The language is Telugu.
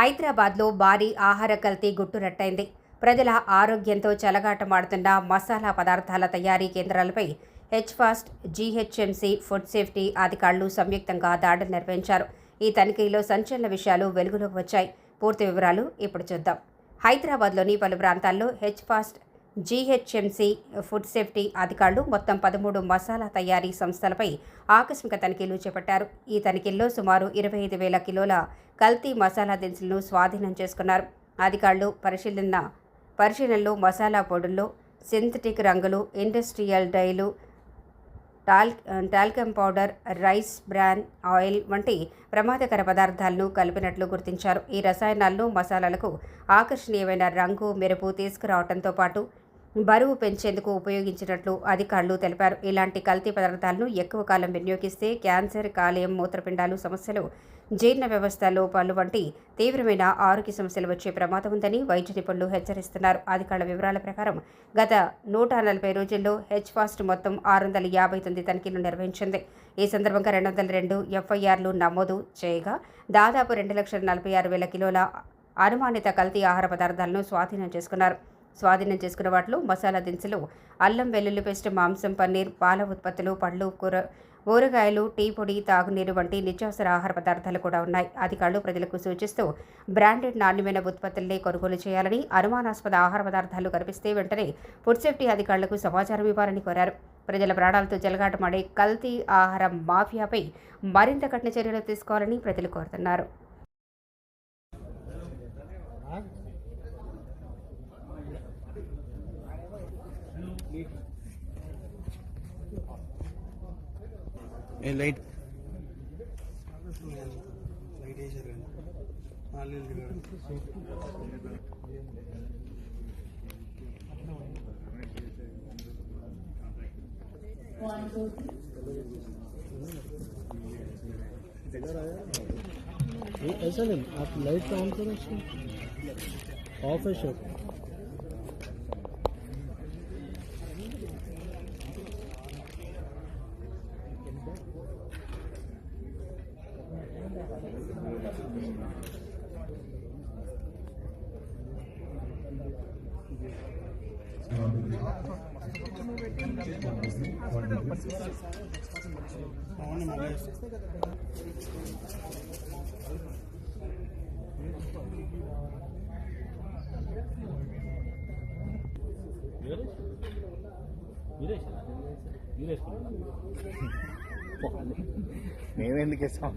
హైదరాబాద్లో భారీ ఆహార కల్తీ గుట్టురట్టయింది. ప్రజల ఆరోగ్యంతో చెలగాటమాడుతున్న మసాలా పదార్థాల తయారీ కేంద్రాలపై హెచ్ఫాస్ట్, జీహెచ్ఎంసీ, ఫుడ్ సేఫ్టీ అధికారులు సంయుక్తంగా దాడులు నిర్వహించారు. ఈ తనిఖీలో సంచలన విషయాలు వెలుగులోకి వచ్చాయి. పూర్తి వివరాలు ఇప్పుడు చూద్దాం. హైదరాబాద్లోని పలు ప్రాంతాల్లో హెచ్ఫాస్ట్, జీహెచ్ఎంసీ, ఫుడ్ సేఫ్టీ అధికారులు మొత్తం 13 మసాలా తయారీ సంస్థలపై ఆకస్మిక తనిఖీలు చేపట్టారు. ఈ తనిఖీల్లో సుమారు 25,000 కిలోల కల్తీ మసాలా దినుసులను స్వాధీనం చేసుకున్నారు. అధికారులు పరిశీలనలో మసాలా పొడుల్లో సింథటిక్ రంగులు, ఇండస్ట్రియల్ డైలు, talcum powder, rice bran oil వంటి ప్రమాదకర పదార్థాలను కలిపినట్లు గుర్తించారు. ఈ రసాయనాలను మసాలాలకు ఆకర్షణీయమైన రంగు, మెరుపు తీసుకురావడంతో పాటు బరువు పెంచేందుకు ఉపయోగించినట్లు అధికారులు తెలిపారు. ఇలాంటి కల్తీ పదార్థాలను ఎక్కువ కాలం వినియోగిస్తే క్యాన్సర్, కాలేయం, మూత్రపిండాలు సమస్యలు, జీర్ణ వ్యవస్థ లోపాలు వంటి తీవ్రమైన ఆరోగ్య సమస్యలు వచ్చే ప్రమాదం ఉందని వైద్య నిపుణులు హెచ్చరిస్తున్నారు. అధికారుల వివరాల ప్రకారం గత 140 రోజుల్లో హెచ్ఫాస్ట్ మొత్తం 659 తనిఖీలు నిర్వహించింది. ఈ సందర్భంగా 202 ఎఫ్ఐఆర్లు నమోదు చేయగా దాదాపు 2,46,000 కిలోల అనుమానిత కల్తీ ఆహార పదార్థాలను స్వాధీనం చేసుకున్న వాటిలో మసాలా దినుసులు, అల్లం వెల్లుల్లి పేస్ట్, మాంసం, పన్నీర్, పాల ఉత్పత్తులు, పళ్ళు, ఊరగాయలు, టీ పొడి, తాగునీరు వంటి నిత్యావసర ఆహార పదార్థాలు కూడా ఉన్నాయి. అధికారులు ప్రజలకు సూచిస్తూ బ్రాండెడ్ నాణ్యమైన ఉత్పత్తులనే కొనుగోలు చేయాలని, అనుమానాస్పద ఆహార పదార్థాలు కనిపిస్తే వెంటనే ఫుడ్ సేఫ్టీ అధికారులకు సమాచారం ఇవ్వాలని కోరారు. ప్రజల ప్రాణాలతో చెలగాటమాడే కల్తీ ఆహార మాఫియాపై మరింత కఠిన చర్యలు తీసుకోవాలని ప్రజలు కోరుతున్నారు. लाइट ऐसा नहीं, आप लाइट ऑन करो, ऑफ है शॉप. నేనెందుకు వేసాను